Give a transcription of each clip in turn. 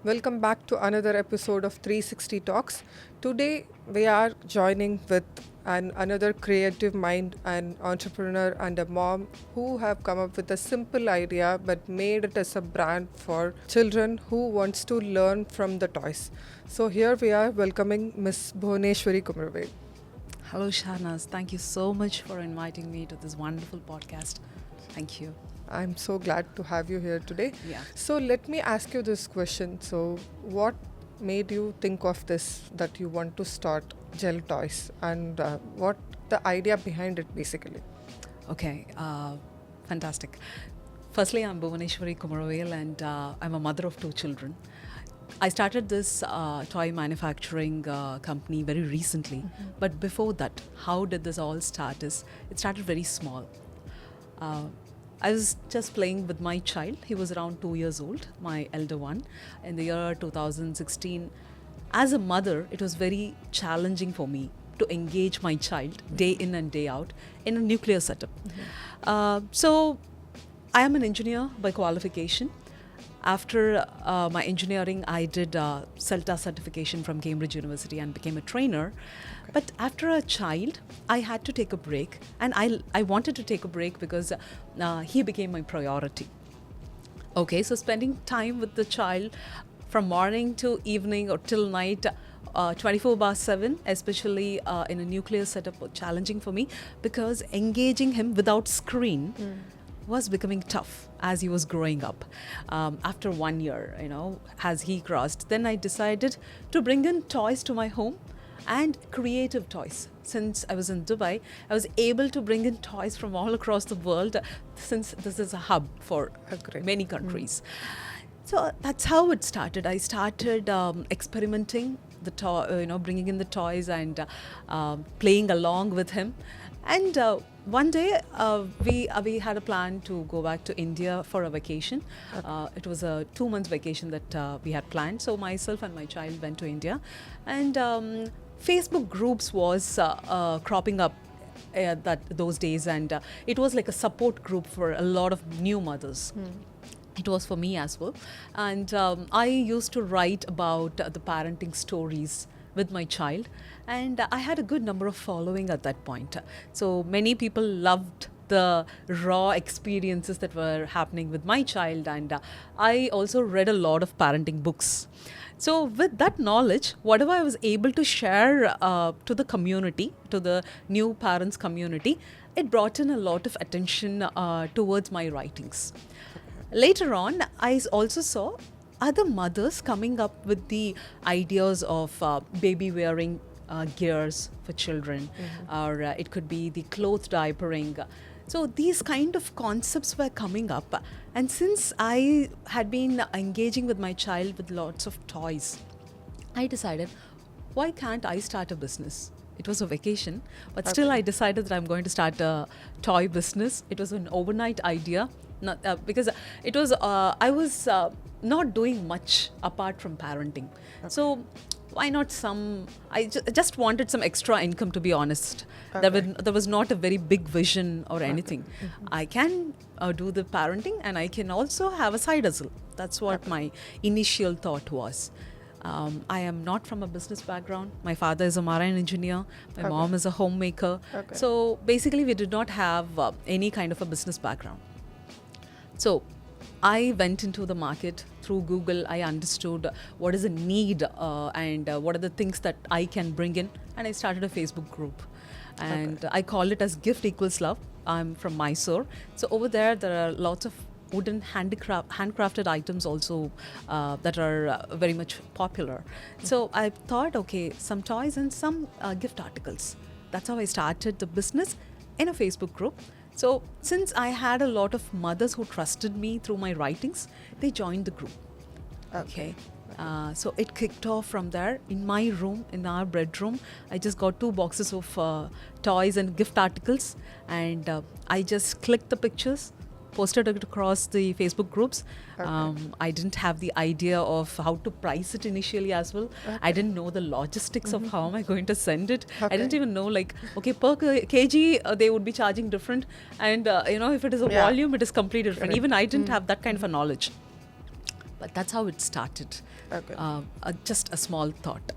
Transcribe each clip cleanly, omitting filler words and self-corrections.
Welcome back to another episode of 360 Talks. Today we are joining with another creative mind, an entrepreneur and a mom who have come up with a simple idea but made it as a brand for children who wants to learn from the toys. So here we are welcoming Miss Bhuvaneshwari Kumaravel. Hello, Shahnaz. Thank you so much for inviting me to this wonderful podcast. Thank you. I'm so glad to have you here today. Yeah. So let me ask you this question. So what made you think of this, that you want to start Geltoys, and what the idea behind it basically? Okay. Fantastic. Firstly, I'm Bhuvaneshwari Kumaravel and I'm a mother of 2 children. I started this toy manufacturing company very recently. But before that, how did this all start? It started very small. I was just playing with my child. He was around 2 years old, my elder one, in the year 2016. As a mother, it was very challenging for me to engage my child day in and day out in a nuclear setup. So I am an engineer by qualification. After my engineering, I did CELTA certification from Cambridge University and became a trainer. But after a child, I had to take a break. And I wanted to take a break because he became my priority. Okay, so spending time with the child from morning to evening or till night, 24/7, especially in a nuclear setup, was challenging for me because engaging him without screen was becoming tough as he was growing up. After 1 year, as he crossed, then I decided to bring in toys to my home and creative toys. Since I was in Dubai, I was able to bring in toys from all across the world since this is a hub for many countries. So that's how it started. I started experimenting bringing in the toys and playing along with him. And one day we had a plan to go back to India for a vacation. It was a 2 month vacation that we had planned. So myself and my child went to India, and Facebook groups was cropping up those days, and it was like a support group for a lot of new mothers. It was for me as well. And I used to write about the parenting stories with my child, and I had a good number of following at that point. So many people loved the raw experiences that were happening with my child, and I also read a lot of parenting books. So with that knowledge, whatever I was able to share to the community, to the new parents community, it brought in a lot of attention towards my writings. Later on, I also saw other mothers coming up with the ideas of baby wearing gears for children, or it could be the cloth diapering. So these kind of concepts were coming up. And since I had been engaging with my child with lots of toys, I decided, why can't I start a business? It was a vacation, but still I decided that I'm going to start a toy business. It was an overnight idea. Because it was I was not doing much apart from parenting. So why not I just wanted some extra income, to be honest. There was not a very big vision or anything. I can do the parenting, and I can also have a side hustle. That's what my initial thought was. I am not from a business background. My father is a marine engineer. My mom is a homemaker. So basically we did not have any kind of a business background. So I went into the market through Google. I understood what is the need and what are the things that I can bring in. And I started a Facebook group. And I call it as Gift Equals Love. I'm from Mysore. So over there are lots of wooden handcrafted items also that are very much popular. So I thought, okay, some toys and some gift articles. That's how I started the business in a Facebook group. So since I had a lot of mothers who trusted me through my writings, they joined the group. Okay. So it kicked off from there. In my room, in our bedroom, I just got 2 boxes of toys and gift articles, and I just clicked the pictures, posted it across the Facebook groups. I didn't have the idea of how to price it initially as well. I didn't know the logistics of how am I going to send it. I didn't even know, like, okay, per kg they would be charging different, and if it is a volume, it is completely different. Even I didn't have that kind of a knowledge. But that's how it started. Okay. Just a small thought.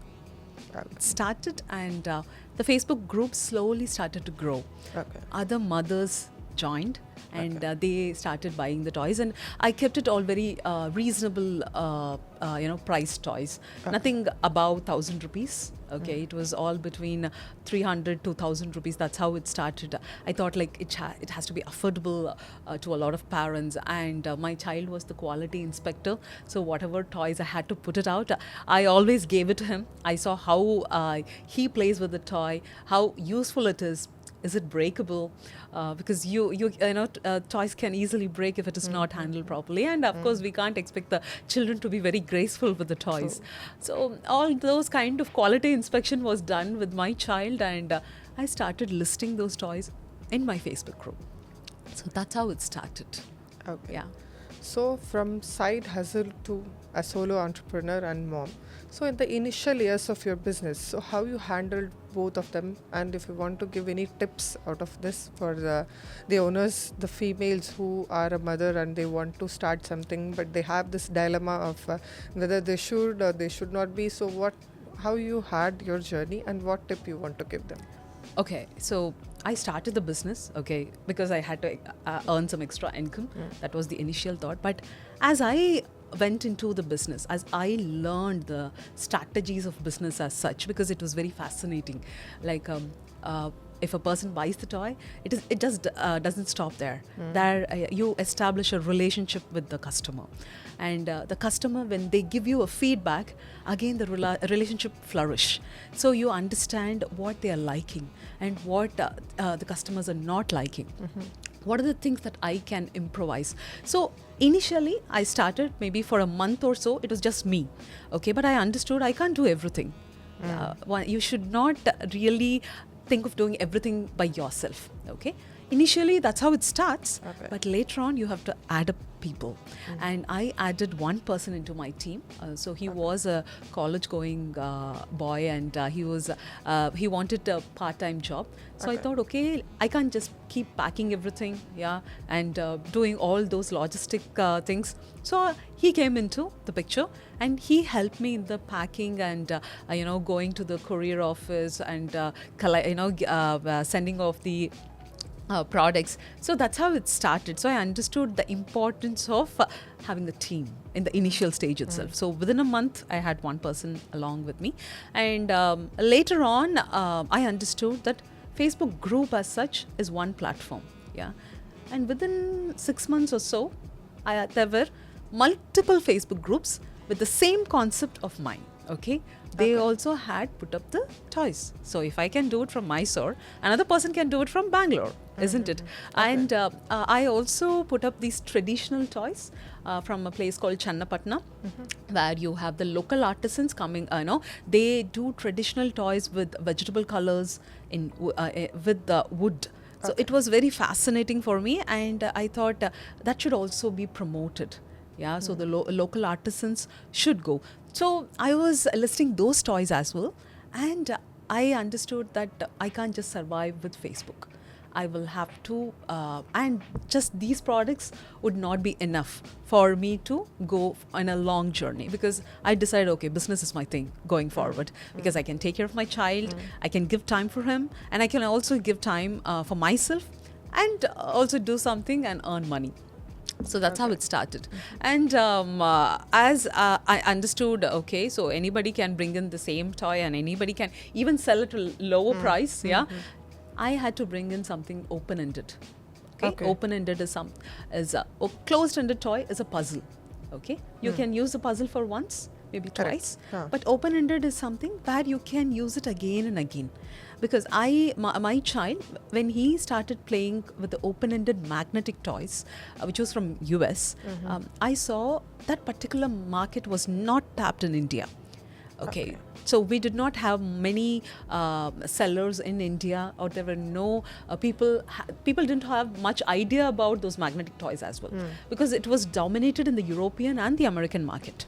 Okay. It started, and the Facebook group slowly started to grow. Okay. Other mothers joined, and Okay. they started buying the toys, and I kept it all very reasonable, price toys. Okay. Nothing above 1,000 rupees. Okay, it was all between 300 to 1,000 rupees. That's how it started. I thought like it has to be affordable to a lot of parents, and my child was the quality inspector. So whatever toys I had to put it out, I always gave it to him. I saw how he plays with the toy, how useful it is. Is it breakable? Because toys can easily break if it is not handled properly, and of course we can't expect the children to be very graceful with the toys. So all those kind of quality inspection was done with my child, and I started listing those toys in my Facebook group. So that's how it started. Okay. Yeah. So from side hustle to a solo entrepreneur and mom. So in the initial years of your business, so how you handled both of them, and if you want to give any tips out of this for the owners, the females who are a mother and they want to start something, but they have this dilemma of whether they should or they should not be. So how you had your journey and what tip you want to give them? Okay, so I started the business, okay, because I had to earn some extra income. That was the initial thought. But as I went into the business, as I learned the strategies of business as such, because it was very fascinating. Like if a person buys the toy, it just doesn't stop there. There you establish a relationship with the customer, and the customer, when they give you a feedback, again the relationship flourish. So you understand what they are liking and what the customers are not liking. What are the things that I can improvise? So initially I started maybe for a month or so, it was just me, okay, but I understood I can't do everything. You should not really think of doing everything by yourself, okay. Initially that's how it starts, Okay. but later on you have to add up people. And I added one person into my team. So he was a college going boy, and he wanted a part-time job. So I Okay. thought, okay, I can't just keep packing everything, and doing all those logistic things. So he came into the picture, and he helped me in the packing and going to the courier office and sending off the products. So that's how it started. So I understood the importance of having a team in the initial stage itself. So within a month, I had one person along with me, and later on, I understood that Facebook group as such is one platform. Yeah, and within 6 months or so, there were multiple Facebook groups with the same concept of mine. Okay, they also had put up the toys. So if I can do it from Mysore, another person can do it from Bangalore, isn't it? And I also put up these traditional toys from a place called Channapatna, where you have the local artisans coming. They do traditional toys with vegetable colors with the wood. So it was very fascinating for me, and I thought that should also be promoted. Yeah, so the local artisans should go. So I was listing those toys as well, and I understood that I can't just survive with Facebook. I will have to, and just these products would not be enough for me to go on a long journey, because I decided, okay, business is my thing going forward, because I can take care of my child, I can give time for him, and I can also give time for myself, and also do something and earn money. So that's how it started. And as I understood, okay, so anybody can bring in the same toy and anybody can even sell it at a lower price. Yeah, I had to bring in something open-ended. Okay. Open-ended is a closed-ended toy is a puzzle. Okay, you can use the puzzle for once, maybe twice, but open-ended is something where you can use it again and again. Because my child, when he started playing with the open-ended magnetic toys, which was from US, I saw that particular market was not tapped in India. Okay. So we did not have many sellers in India, or there were no people didn't have much idea about those magnetic toys as well, because it was dominated in the European and the American market.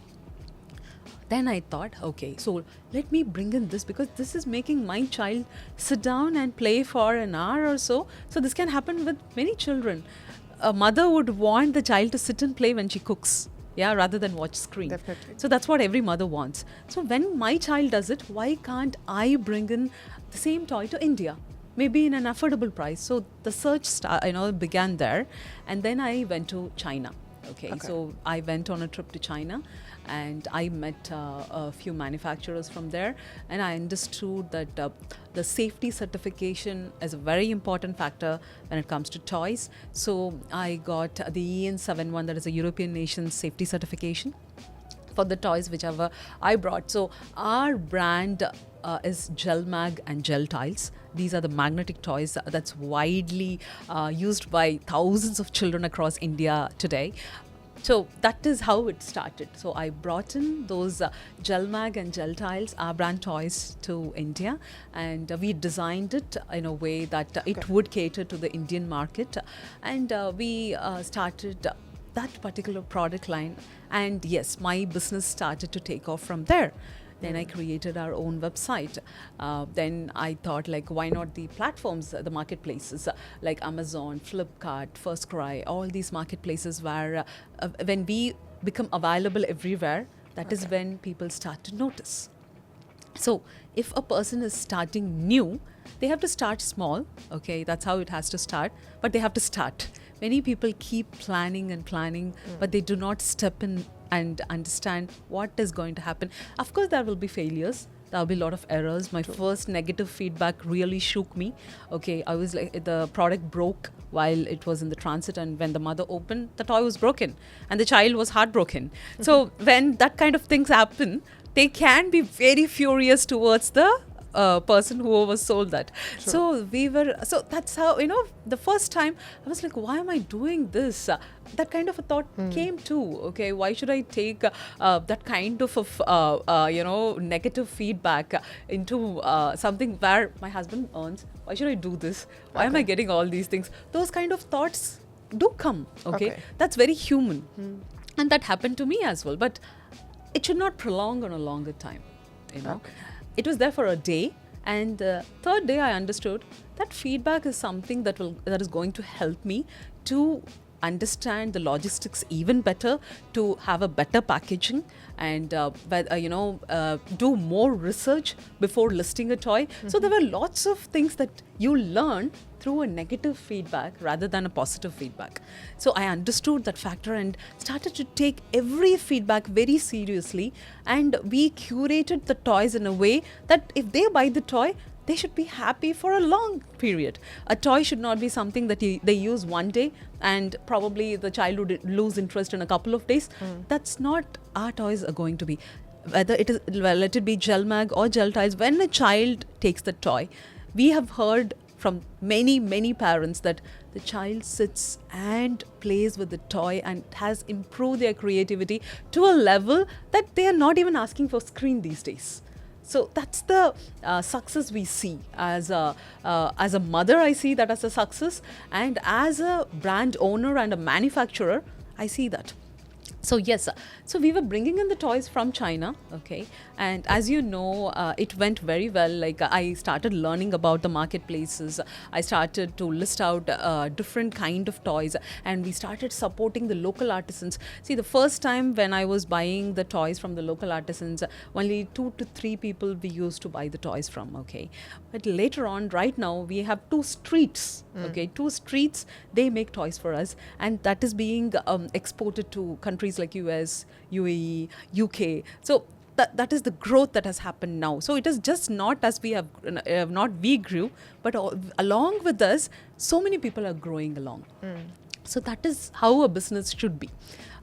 Then I thought, okay, so let me bring in this, because this is making my child sit down and play for an hour or so. So this can happen with many children. A mother would want the child to sit and play when she cooks. yeah, rather than watch screen. Definitely. So that's what every mother wants. So when my child does it, why can't I bring in the same toy to India? Maybe in an affordable price. So the search began there, and then I went to China. Okay, so I went on a trip to China, and I met a few manufacturers from there, and I understood that the safety certification is a very important factor when it comes to toys. So I got the EN71, that is a European Nations Safety Certification, for the toys whichever I brought. So our brand is Gel Mag and Geltoys. These are the magnetic toys that's widely used by thousands of children across India today. So that is how it started. So I brought in those Gel Mag and Geltoys, our brand toys, to India, and we designed it in a way that it would cater to the Indian market, and we started that particular product line, and yes, my business started to take off from there. Then I created our own website. Then I thought, like, why not the platforms, the marketplaces like Amazon, Flipkart, FirstCry, all these marketplaces where when we become available everywhere, that is when people start to notice. So if a person is starting new, they have to start small. Okay, that's how it has to start, but they have to start. Many people keep planning and planning, but they do not step in and understand what is going to happen. Of course, there will be failures. There will be a lot of errors. My first negative feedback really shook me. Okay, I was like, the product broke while it was in the transit, and when the mother opened, the toy was broken and the child was heartbroken. So when that kind of things happen, they can be very furious towards the person who was sold that. So that's how, the first time I was like, why am I doing this? That kind of a thought came too. Okay, why should I take that kind of negative feedback into something where my husband earns? Why should I do this? Why am I getting all these things? Those kind of thoughts do come. Okay, that's very human, and that happened to me as well. But it should not prolong on a longer time. It was there for a day, and the third day I understood that feedback is something that is going to help me to understand the logistics even better, to have a better packaging, and do more research before listing a toy. So there were lots of things that you learn through a negative feedback rather than a positive feedback. So I understood that factor and started to take every feedback very seriously, and we curated the toys in a way that if they buy the toy, they should be happy for a long period. A toy should not be something that they use one day and probably the child would lose interest in a couple of days. That's not our toys are going to be. Whether let it be Gel Mag or Geltoys, when a child takes the toy, we have heard from many parents that the child sits and plays with the toy and has improved their creativity to a level that they are not even asking for screen these days. So that's the success we see. As a mother, I see that as a success, and as a brand owner and a manufacturer, I see that. So yes, so we were bringing in the toys from China, okay, and as you know, it went very well. Like I started learning about the marketplaces. I started to list out different kind of toys, and we started supporting the local artisans. See, the first time when I was buying the toys from the local artisans, only 2 to 3 people we used to buy the toys from, okay. But later on, right now, we have 2 streets, okay, 2 streets, they make toys for us, and that is being exported to countries like US, UAE, UK. So that is the growth that has happened now. So it is just not as we have not we grew, but along with us, so many people are growing along. So that is how a business should be.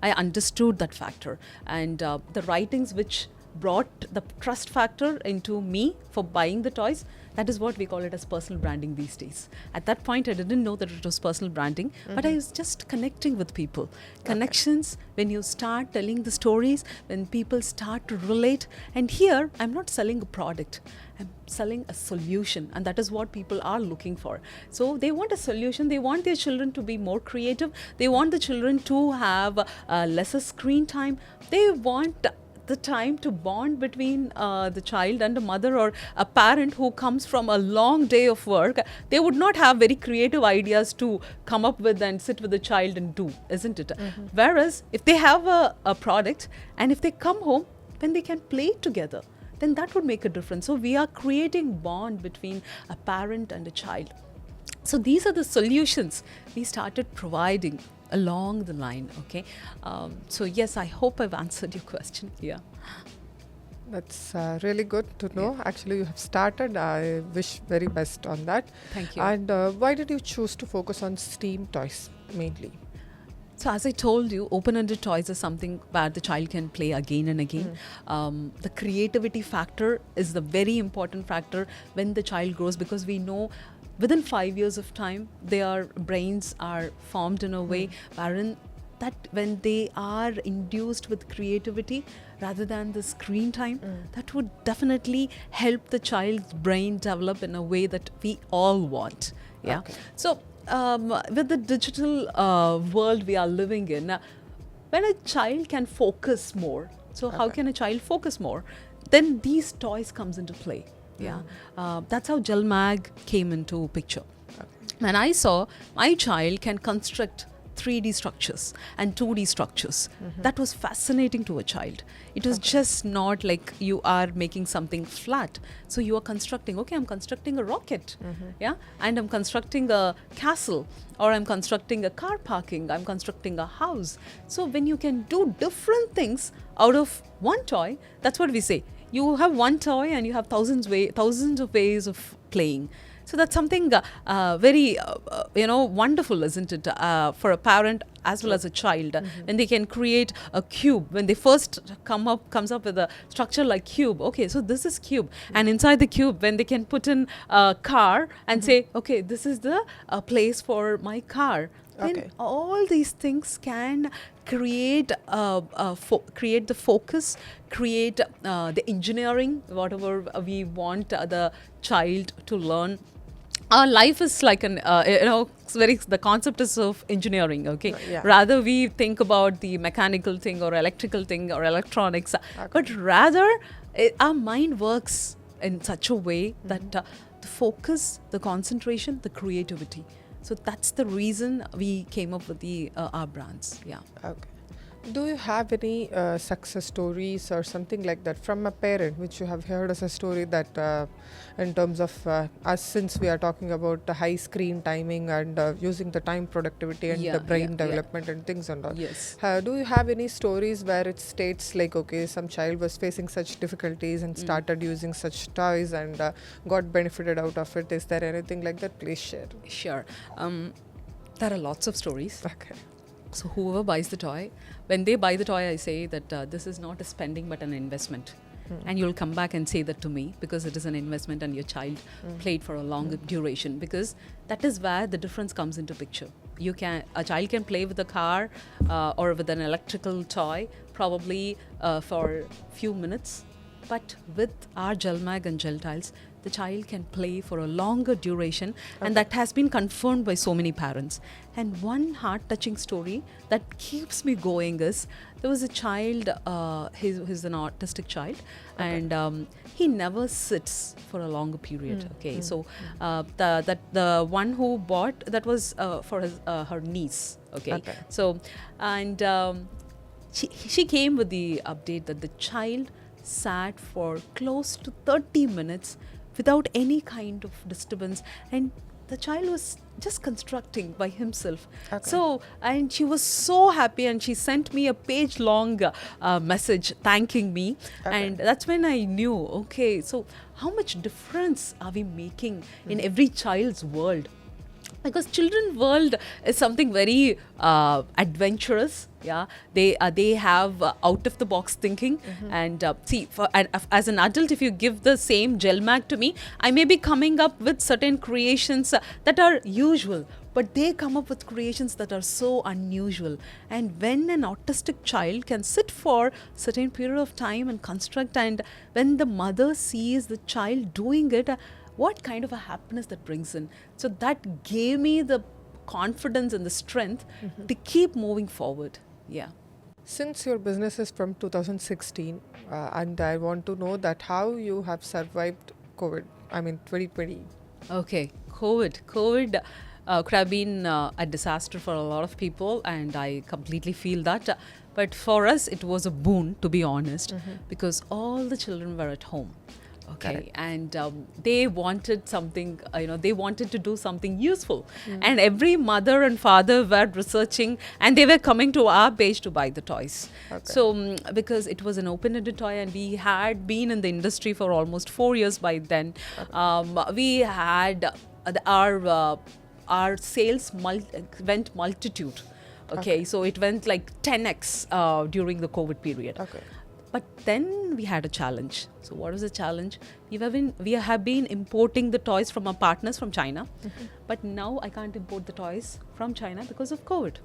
I understood that factor, and the writings which brought the trust factor into me for buying the toys, that is what we call it as personal branding these days. At that point, I didn't know that it was personal branding, but I was just connecting with people. Connections, when you start telling the stories, when people start to relate. And here, I'm not selling a product, I'm selling a solution, and that is what people are looking for. So they want a solution. They want their children to be more creative. They want the children to have lesser screen time. They want the time to bond between the child and a mother or a parent who comes from a long day of work. They would not have very creative ideas to come up with and sit with the child and do, isn't it? Whereas if they have a product and if they come home, then they can play together, then that would make a difference. So we are creating bond between a parent and a child. So these are the solutions we started providing along the line. Okay, so yes, I hope I've answered your question. Yeah. That's really good to know. Actually, you have started. I wish very best on that. Thank you. And why did you choose to focus on STEAM toys mainly? So as I told you, open-ended toys is something where the child can play again and again. The creativity factor is the very important factor when the child grows, because we know within 5 years of time, their brains are formed in a way wherein that when they are induced with creativity rather than the screen time, that would definitely help the child's brain develop in a way that we all want. Yeah. Okay. So with the digital world we are living in, when a child can focus more, so how can a child focus more? Then these toys comes into play. Yeah, that's how Gel Mag came into picture. When I saw my child can construct 3D structures and 2D structures, that was fascinating to a child. It was just not like you are making something flat. So you are constructing, okay, I'm constructing a rocket, yeah, and I'm constructing a castle, or I'm constructing a car parking, I'm constructing a house. So when you can do different things out of one toy, that's what we say. You have one toy and you have thousands of ways of playing. So that's something very, wonderful, isn't it, for a parent as well as a child, when they can create a cube. When they first comes up with a structure like cube, okay, so this is cube, and inside the cube, when they can put in a car and say, okay, this is the place for my car. Then all these things can create create the focus, create the engineering, whatever we want the child to learn. Our life is like the concept is of engineering, okay? Rather we think about the mechanical thing or electrical thing or electronics, but rather our mind works in such a way that the focus, the concentration, the creativity. So that's the reason we came up with our brands. Yeah. Okay. Do you have any success stories or something like that from a parent which you have heard as a story that in terms of us, since we are talking about the high screen timing and using the time productivity and the brain development and things and all. Yes. Do you have any stories where it states like, okay, some child was facing such difficulties and started using such toys and got benefited out of it? Is there anything like that? Please share. Sure. There are lots of stories. Okay. So whoever buys the toy, when they buy the toy, I say that this is not a spending but an investment. And you'll come back and say that to me, because it is an investment and your child played for a longer duration, because that is where the difference comes into picture. A child can play with a car or with an electrical toy probably for few minutes, but with our Gel Mag and Gel Tiles, the child can play for a longer duration, and that has been confirmed by so many parents. And one heart-touching story that keeps me going is, there was a child, he's an autistic child, and he never sits for a longer period. So the one who bought, that was for her niece. So, and she came with the update that the child sat for close to 30 minutes without any kind of disturbance, and the child was just constructing by himself. So, and she was so happy, and she sent me a page-long message thanking me, and that's when I knew, okay, so how much difference are we making in every child's world? Because children's world is something very adventurous. Yeah, they have out of the box thinking, and as an adult, if you give the same Gel Mag to me, I may be coming up with certain creations that are usual, but they come up with creations that are so unusual. And when an autistic child can sit for a certain period of time and construct, and when the mother sees the child doing it, what kind of a happiness that brings in. So that gave me the confidence and the strength to keep moving forward. Yeah. Since your business is from 2016, and I want to know that how you have survived COVID, I mean 2020. Okay, COVID could have been a disaster for a lot of people, and I completely feel that. But for us, it was a boon, to be honest, because all the children were at home. Okay, Correct. and they wanted something, they wanted to do something useful. And every mother and father were researching, and they were coming to our page to buy the toys. Okay. So, because it was an open-ended toy, and we had been in the industry for almost 4 years by then, we had our sales went multitude. Okay, so it went like 10x during the COVID period. Okay. But then we had a challenge. So what was the challenge? We have been importing the toys from our partners from China, but now I can't import the toys from China because of COVID.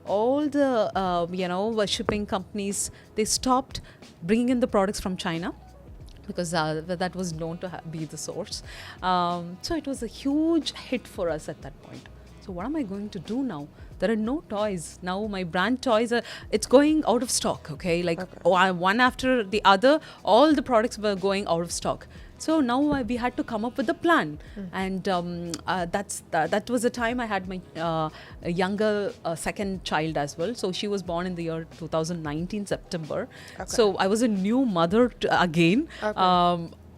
All the shipping companies, they stopped bringing in the products from China because that was known to be the source. So it was a huge hit for us at that point. So what am I going to do now? There are no toys. Now my brand toys it's going out of stock, okay? Like one after the other, all the products were going out of stock. So now we had to come up with a plan. And that was the time I had my younger second child as well. So she was born in the year 2019, September. So I was a new mother again.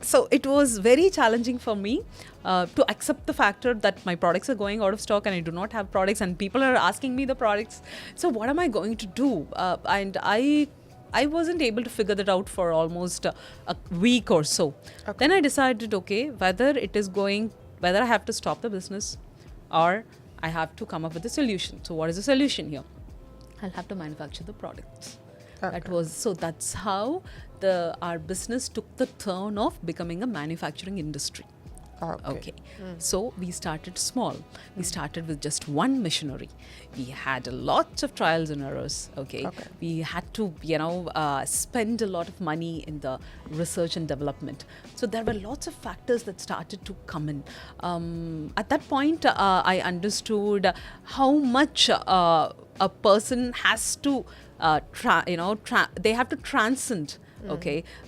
So it was very challenging for me to accept the factor that my products are going out of stock and I do not have products and people are asking me the products. So what am I going to do? And I wasn't able to figure that out for almost a week or so. Then I decided, whether I have to stop the business or I have to come up with a solution. So what is the solution here? I'll have to manufacture the products. That's how our business took the turn of becoming a manufacturing industry. Okay. So we started small. We started with just one machinery. We had lots of trials and errors. We had to, spend a lot of money in the research and development. So there were lots of factors that started to come in. At that point, I understood how much a person has to, they have to transcend.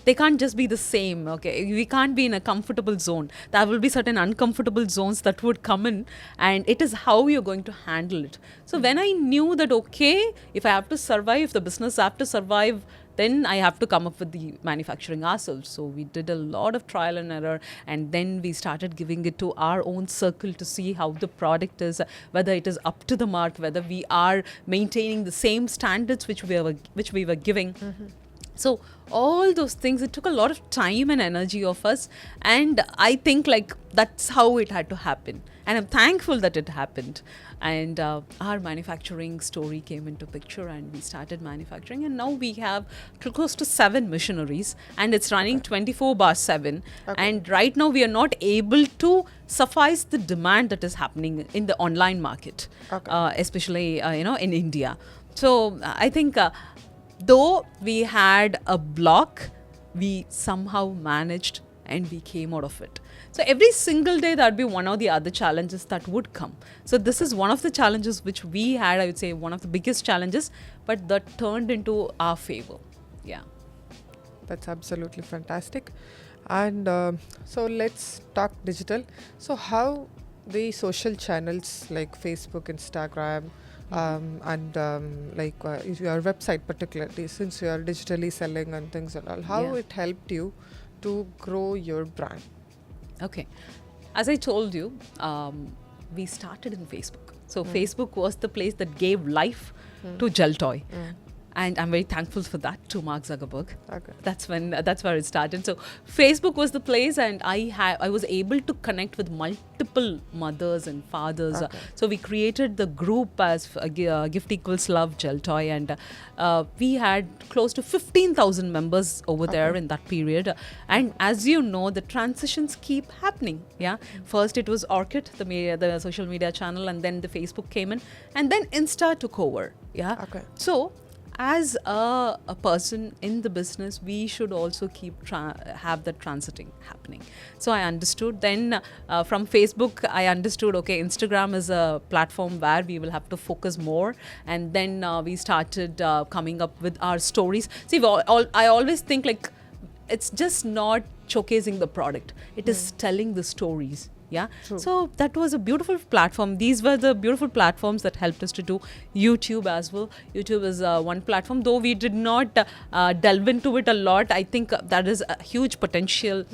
They can't just be the same. We can't be in a comfortable zone. There will be certain uncomfortable zones that would come in, and it is how you're going to handle it. So when I knew that if I have to survive, if the business have to survive, then I have to come up with the manufacturing ourselves. So we did a lot of trial and error, and then we started giving it to our own circle to see how the product is, whether it is up to the mark, whether we are maintaining the same standards which we were giving. So all those things, it took a lot of time and energy of us, and I think that's how it had to happen, and I'm thankful that it happened. And our manufacturing story came into picture, and we started manufacturing, and now we have close to 7 machineries, and it's running 24/7. And right now we are not able to suffice the demand that is happening in the online market, especially in India. So I think though we had a block, we somehow managed and we came out of it. So every single day there'd be one or the other challenges that would come. So this is one of the challenges which we had, I would say one of the biggest challenges, but that turned into our favor. Yeah. That's absolutely fantastic. And so let's talk digital. So how the social channels like Facebook, Instagram, and your website particularly, since you are digitally selling and things and all, how it helped you to grow your brand? Okay. As I told you, we started in Facebook. So Facebook was the place that gave life to Geltoy. And I'm very thankful for that to Mark Zuckerberg. That's where it started. So Facebook was the place, and I was able to connect with multiple mothers and fathers. So we created the group as Gift Equals Love Geltoy, and we had close to 15,000 members over there in that period. And as you know, the transitions keep happening. Yeah. First it was Orchid, the social media channel, and then the Facebook came in, and then Insta took over. Yeah. So as a person in the business, we should also have that transiting happening. So I understood. Then from Facebook, I understood, okay, Instagram is a platform where we will have to focus more. And then we started coming up with our stories. See, I always think like, it's just not showcasing the product, it is telling the stories. Yeah. True. So that was a beautiful platform. These were the beautiful platforms that helped us to do YouTube as well. YouTube is one platform, though we did not delve into it a lot. I think that is a huge potential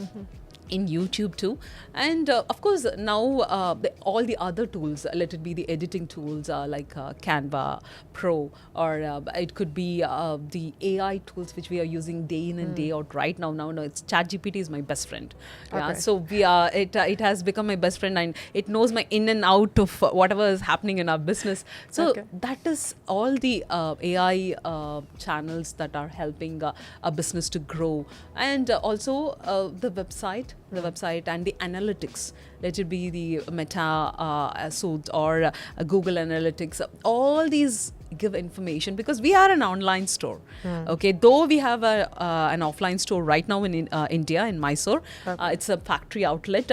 in YouTube too. And of course, now all the other tools, let it be the editing tools like Canva Pro, or it could be the AI tools which we are using day in and day out right now. Now, it's ChatGPT is my best friend. Yeah, Okay. so we are. It has become my best friend, and it knows my in and out of whatever is happening in our business. So Okay. that is all the AI channels that are helping a business to grow, and also the website and the analytics. Let it be the Meta suite or Google Analytics. All these give information because we are an online store. Okay, though we have an offline store right now in India, in Mysore. Okay. It's a factory outlet.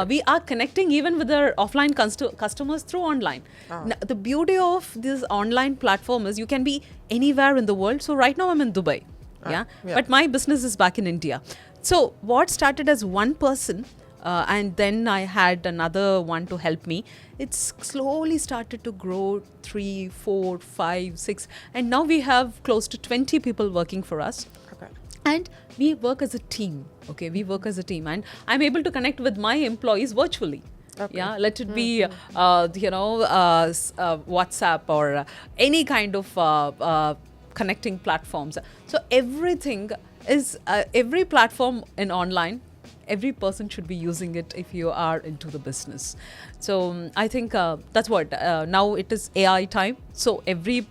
We are connecting even with our offline customers through online. Now, the beauty of this online platform is you can be anywhere in the world. So right now I'm in Dubai. Yeah. Yeah. But my business is back in India. So what started as one person, and then I had another one to help me. It's slowly started to grow 3, 4, 5, 6, and now we have close to 20 people working for us. Okay. And we work as a team. Okay, we work as a team, and I'm able to connect with my employees virtually. Okay. Yeah, let it be, WhatsApp or any kind of connecting platforms. So everything is every platform in online. Every person should be using it if you are into the business. So I think that's what now it is AI time. So every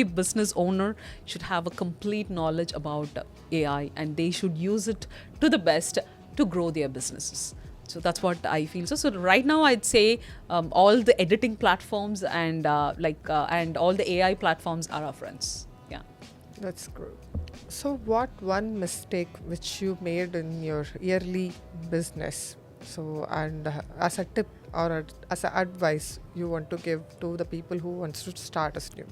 business owner should have a complete knowledge about AI, and they should use it to the best to grow their businesses. So that's what I feel. So right now I'd say all the editing platforms and and all the AI platforms are our friends. Yeah. That's good. So, what one mistake which you made in your yearly business? So, and as a tip or as a advice you want to give to the people who wants to start as new?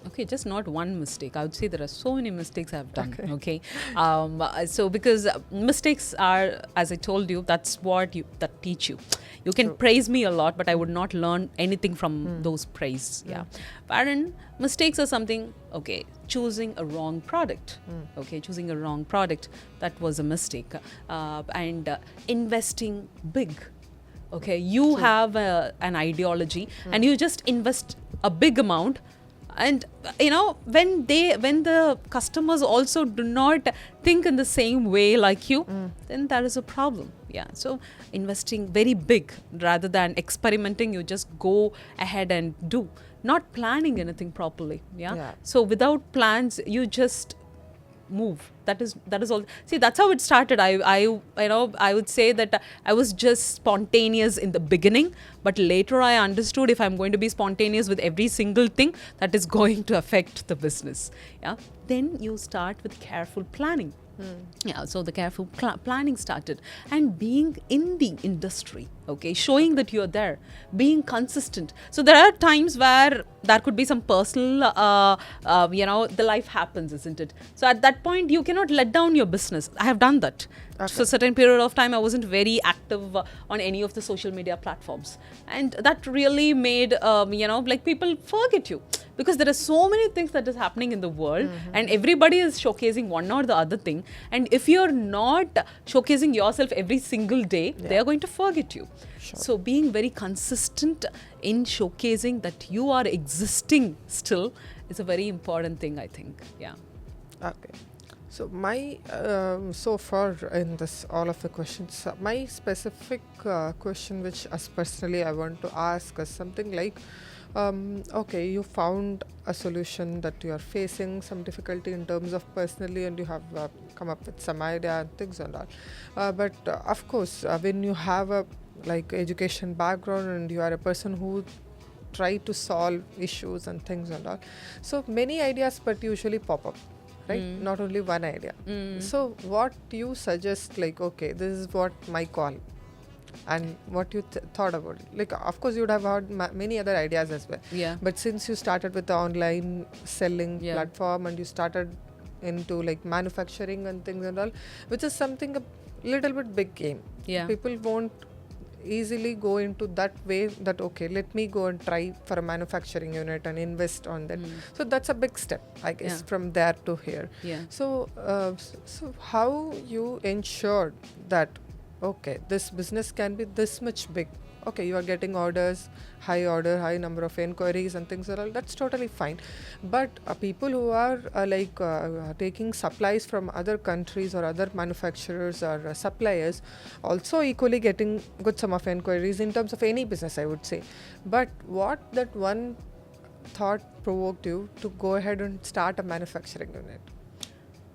Okay, just not one mistake. I would say there are so many mistakes I've done. Okay. Okay, so because mistakes are, as I told you, that's what that teach you. You can True. praise me a lot, but I would not learn anything from those praise. Yeah, wherein mistakes are something. Okay, choosing a wrong product. Okay, choosing a wrong product, that was a mistake, and investing big. Okay, you have an ideology and you just invest a big amount, and when the customers also do not think in the same way like you, then that is a problem. Yeah, so investing very big rather than experimenting, you just go ahead and do, not planning anything properly. Yeah. So without plans you just move. That is all. See, that's how it started. I would say that I was just spontaneous in the beginning, but later I understood if I'm going to be spontaneous with every single thing, that is going to affect the business. Yeah, then you start with careful planning. Yeah, so the careful planning started, and being in the industry, okay, showing that you're there, being consistent. So there are times where there could be some personal, the life happens, isn't it? So at that point, you cannot let down your business. I have done that. Okay. For a certain period of time, I wasn't very active on any of the social media platforms, and that really made people forget you, because there are so many things that is happening in the world, and everybody is showcasing one or the other thing, and if you're not showcasing yourself every single day, they are going to forget you. Sure. So being very consistent in showcasing that you are existing still is a very important thing, I think. Yeah. Okay. So my so far in this all of the questions, my specific question, which as personally I want to ask, is something like, okay, you found a solution that you are facing some difficulty in terms of personally, and you have come up with some idea and things and all. But of course, when you have a like education background and you are a person who try to solve issues and things and all. So many ideas but usually pop up, right? Not only one idea. So what you suggest, like, okay, this is what my call, and what you thought about it? Like, of course you would have had many other ideas as well, Yeah. but since you started with the online selling Yeah. platform and you started into like manufacturing and things and all, which is something a little bit big game. Yeah. People won't easily go into that way, that okay, let me go and try for a manufacturing unit and invest on that. So that's a big step, I guess, Yeah. from there to here. Yeah. So so how you ensured that okay, this business can be this much big? Okay, you are getting orders, high number of inquiries and things are all, that's totally fine. But people who are taking supplies from other countries or other manufacturers or suppliers, also equally getting good sum of inquiries in terms of any business, I would say. But what that one thought provoked you to go ahead and start a manufacturing unit?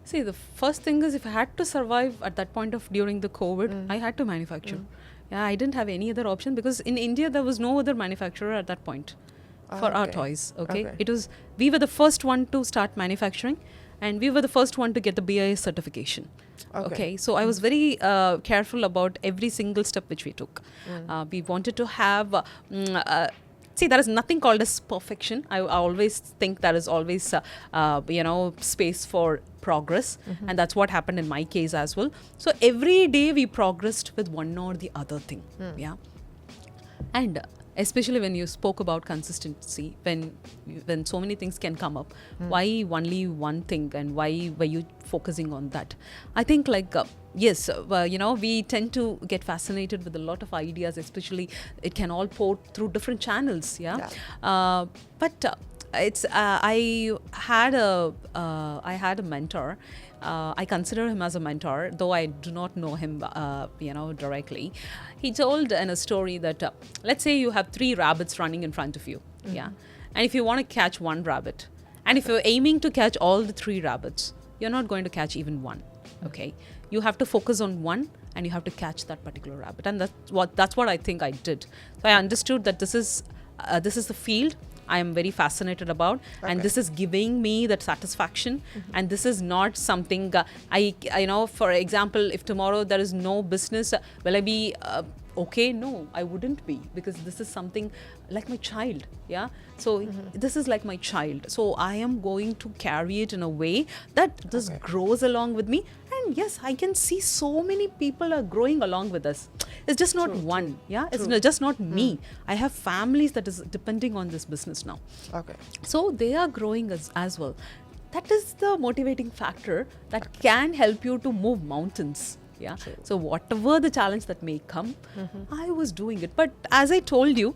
See, the first thing is, if I had to survive at that point of during the COVID, I had to manufacture. Yeah, I didn't have any other option because in India there was no other manufacturer at that point for our toys. Okay, it was, we were the first one to start manufacturing, and we were the first one to get the BIS certification. Okay, so I was very careful about every single step which we took. We wanted to have. See, there is nothing called as perfection. I always think there is always, space for progress. And that's what happened in my case as well. So every day we progressed with one or the other thing. Yeah. And especially when you spoke about consistency, when so many things can come up, why only one thing, and why were you focusing on that? I think yes, we tend to get fascinated with a lot of ideas, especially it can all pour through different channels. But it's I had a mentor. I consider him as a mentor, though I do not know him, directly. He told in a story that let's say you have 3 rabbits running in front of you, and if you want to catch one rabbit, and if you're aiming to catch all the 3 rabbits, you're not going to catch even one. Okay, you have to focus on one, and you have to catch that particular rabbit, and that's what I think I did. So I understood that this is the field I am very fascinated about, and this is giving me that satisfaction. And this is not something for example, if tomorrow there is no business, will I be okay? No, I wouldn't be, because this is something like my child. Yeah, so this is like my child, so I am going to carry it in a way that this grows along with me. And yes, I can see so many people are growing along with us. It's just not one. Yeah, it's just not me. I have families that is depending on this business now. Okay, so they are growing as well. That is the motivating factor that can help you to move mountains. Yeah. So whatever the challenge that may come, I was doing it. But as I told you,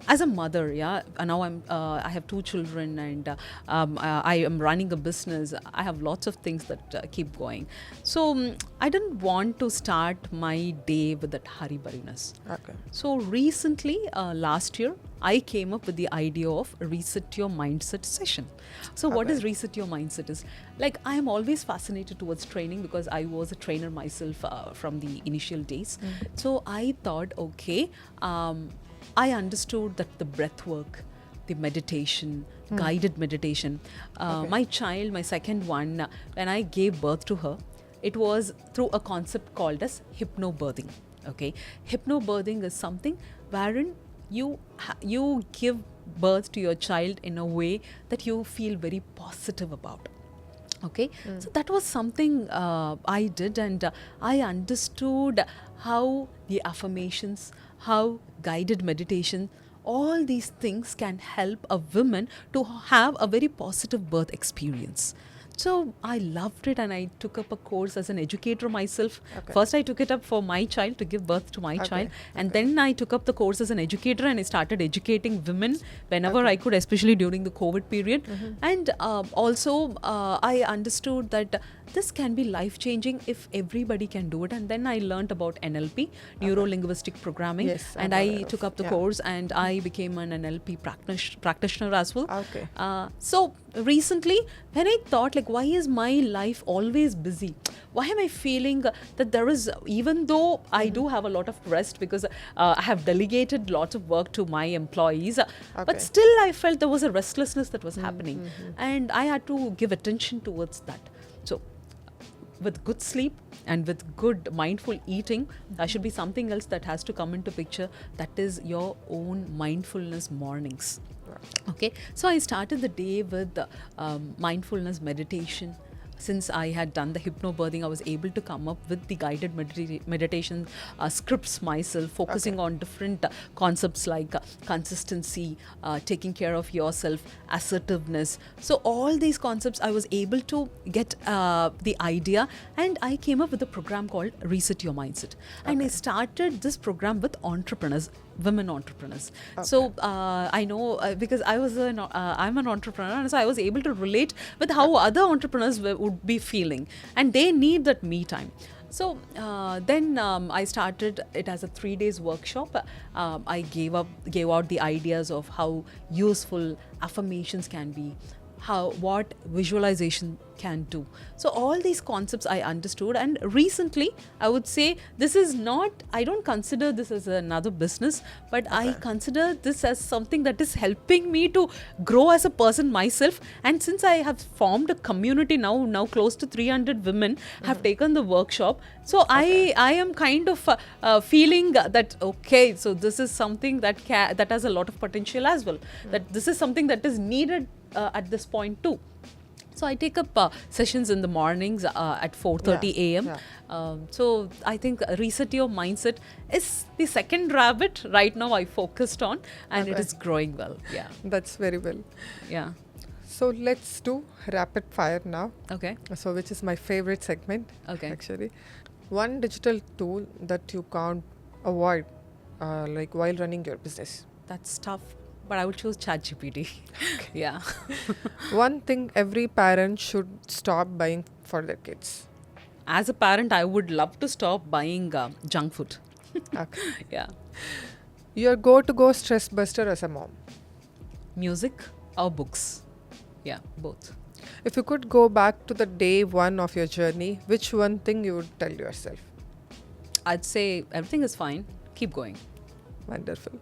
as a mother, now I have 2 children, and I am running a business. I have lots of things that keep going. So I didn't want to start my day with that hurry-burriness. Okay. So recently, last year, I came up with the idea of reset your mindset session. So what is reset your mindset is, like, I am always fascinated towards training because I was a trainer myself from the initial days. So I thought, okay, I understood that the breath work, the meditation, guided meditation. My child, my second one, when I gave birth to her, it was through a concept called as hypnobirthing. Okay, hypnobirthing is something wherein you give birth to your child in a way that you feel very positive about. Okay, so that was something I did, and I understood how the affirmations, how guided meditation, all these things can help a woman to have a very positive birth experience. So I loved it, and I took up a course as an educator myself. First I took it up for my child, to give birth to my child, and then I took up the course as an educator, and I started educating women whenever I could, especially during the COVID period. And also I understood that this can be life-changing if everybody can do it. And then I learned about NLP, neuro-linguistic programming, and I took up the course, and I became an NLP practitioner as well. So recently, when I thought, like, why is my life always busy? why am I feeling that there is, even though I do have a lot of rest because I have delegated lots of work to my employees, but still I felt there was a restlessness that was happening, and I had to give attention towards that. So with good sleep and with good mindful eating, there should be something else that has to come into picture, that is your own mindfulness mornings. Okay, so I started the day with mindfulness meditation. Since I had done the hypnobirthing, I was able to come up with the guided meditation scripts myself, focusing on different concepts like consistency, taking care of yourself, assertiveness. So all these concepts I was able to get the idea, and I came up with a program called Reset Your Mindset. And I started this program with entrepreneurs, women entrepreneurs. So I know because I'm an entrepreneur, and so I was able to relate with how other entrepreneurs would be feeling, and they need that me time. So then I started it as a 3 days workshop. I gave out the ideas of how useful affirmations can be, what visualization can do. So all these concepts I understood, and recently I would say this is not, I don't consider this as another business, but I consider this as something that is helping me to grow as a person myself. And since I have formed a community now close to 300 women have taken the workshop, so I am kind of feeling that okay, so this is something that has a lot of potential as well, that this is something that is needed at this point too. So I take up sessions in the mornings at 4:30 a.m. So I think Reset Your Mindset is the second rabbit right now I focused on, and it is growing well. Yeah, that's very well. Yeah. So let's do rapid fire now. Okay. So which is my favorite segment. Okay. Actually, one digital tool that you can't avoid, like while running your business. That's tough, but I would choose ChatGPT. Yeah. One thing every parent should stop buying for their kids. As a parent, I would love to stop buying junk food. Okay. Yeah. Your go-to-go stress buster as a mom. Music or books? Yeah, both. If you could go back to the day one of your journey, which one thing you would tell yourself? I'd say everything is fine. Keep going. Wonderful.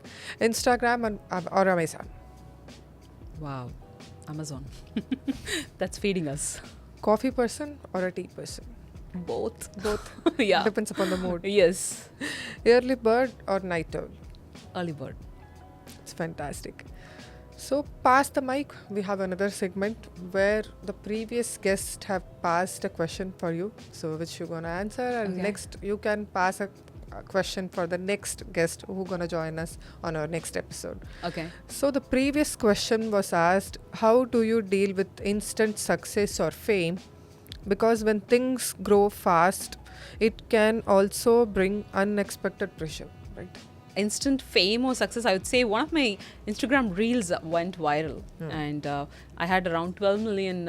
Instagram or Amazon? Wow. Amazon. That's feeding us. Coffee person or a tea person? Both. Both. Yeah. Depends upon the mood. Yes. Early bird or night owl? Early bird. It's fantastic. So pass the mic. We have another segment where the previous guests have passed a question for you, so which you're gonna answer, and next you can pass a question for the next guest who's gonna join us on our next episode. Okay. So the previous question was asked, how do you deal with instant success or fame? Because when things grow fast, it can also bring unexpected pressure, right? Instant fame or success, I would say one of my Instagram reels went viral, and I had around 12 million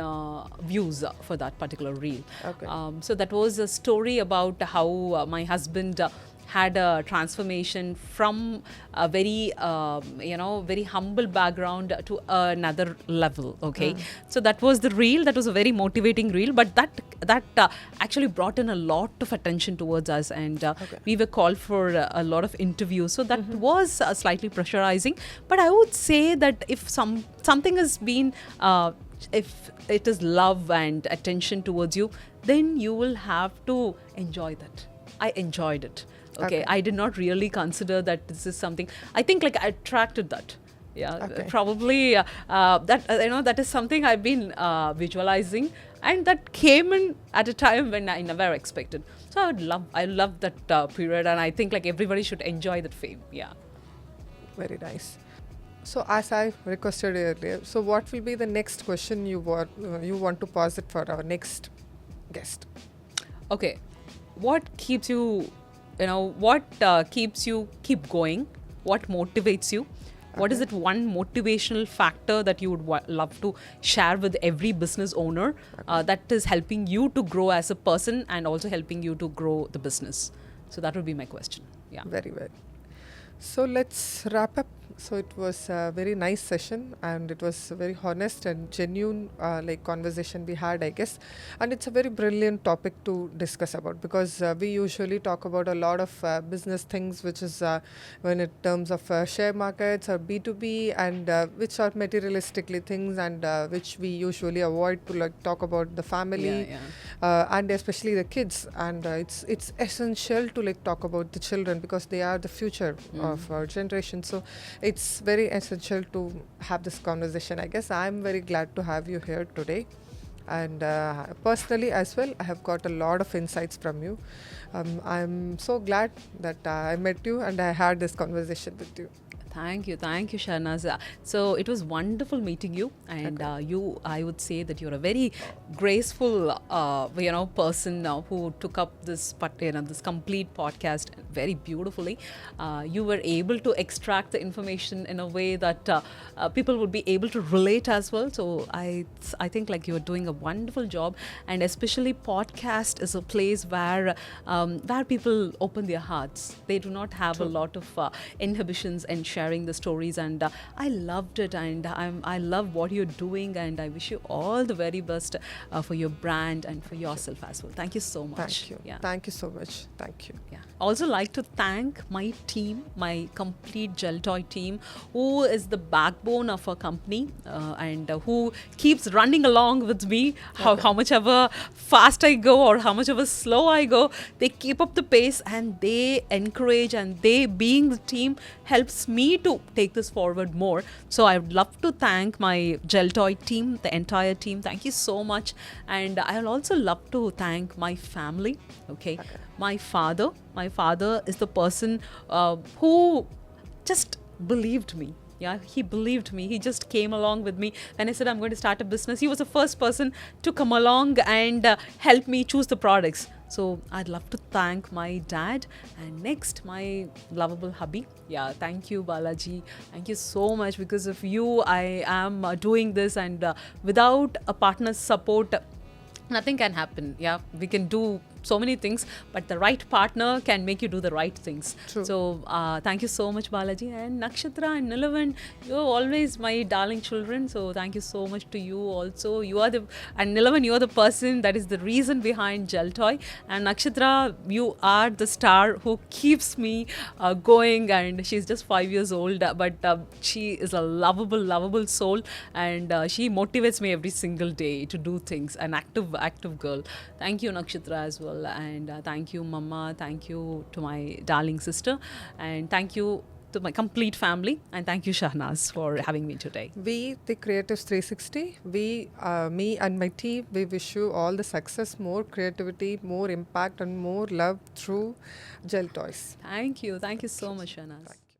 views for that particular reel. Okay. So that was a story about how my husband had a transformation from a very very humble background to another level. Okay. So that was the reel. That was a very motivating reel, but that actually brought in a lot of attention towards us, and we were called for a lot of interviews. So that was slightly pressurizing, but I would say that if something has been if it is love and attention towards you, then you will have to enjoy that. I enjoyed it. Okay. I did not really consider that this is something. I think like I attracted that. Yeah. Probably that is something I've been visualizing, and that came in at a time when I never expected. So I love that period, and I think like everybody should enjoy that fame. Yeah. Very nice. So as I requested earlier, so what will be the next question you want to pose it for our next guest? Okay. What keeps you keep going? What motivates you? What is it one motivational factor that you would love to share with every business owner that is helping you to grow as a person and also helping you to grow the business? So that would be my question. Yeah. Very well. So let's wrap up So it was a very nice session, and it was a very honest and genuine conversation we had, I guess. And it's a very brilliant topic to discuss about, because we usually talk about a lot of business things, which is when in terms of share markets or B2B, and which are materialistically things, and which we usually avoid to like talk about the family, Yeah. and especially the kids. And it's essential to like talk about the children, because they are the future of our generation. So it's very essential to have this conversation, I guess. I'm very glad to have you here today. And personally as well, I have got a lot of insights from you. I'm so glad that I met you and I had this conversation with you. Thank you, Shahnaz. So it was wonderful meeting you, and I would say that you're a very graceful, person who took up this complete podcast very beautifully. You were able to extract the information in a way that people would be able to relate as well. So I think like you're doing a wonderful job, and especially podcast is a place where people open their hearts. They do not have a lot of inhibitions and sharing the stories, and I loved it, and I love what you're doing, and I wish you all the very best for your brand and for yourself as well. Thank you so much. Thank you. Yeah. Thank you so much. Thank you. Yeah. Also like to thank my team, my complete Geltoy team, who is the backbone of our company, and who keeps running along with me. How much ever fast I go or how much ever slow I go, they keep up the pace, and they encourage, and they being the team helps me to take this forward more. So I would love to thank my Geltoy team, the entire team. Thank you so much. And I'll also love to thank my family. Okay. My father is the person who just believed me. Yeah, he believed me. He just came along with me when I said I'm going to start a business. He was the first person to come along and help me choose the products. So I'd love to thank my dad, and next my lovable hubby. Yeah, thank you, Balaji. Thank you so much. Because of you, I am doing this, and without a partner's support, nothing can happen. Yeah, we can do so many things, but the right partner can make you do the right things. True. So thank you so much, Balaji. And Nakshatra and Nilavan, you're always my darling children. So thank you so much to you also. And Nilavan, you're the person that is the reason behind Geltoy. And Nakshatra, you are the star who keeps me going. And she's just 5 years old, but she is a lovable soul. And she motivates me every single day to do things. An active girl. Thank you, Nakshatra, as well. And thank you, Mama. Thank you to my darling sister. And thank you to my complete family. And thank you, Shahnaz, for having me today. We, the Creatives 360, me and my team, we wish you all the success, more creativity, more impact, and more love through Geltoys. Thank you. Thank you so much, Shahnaz.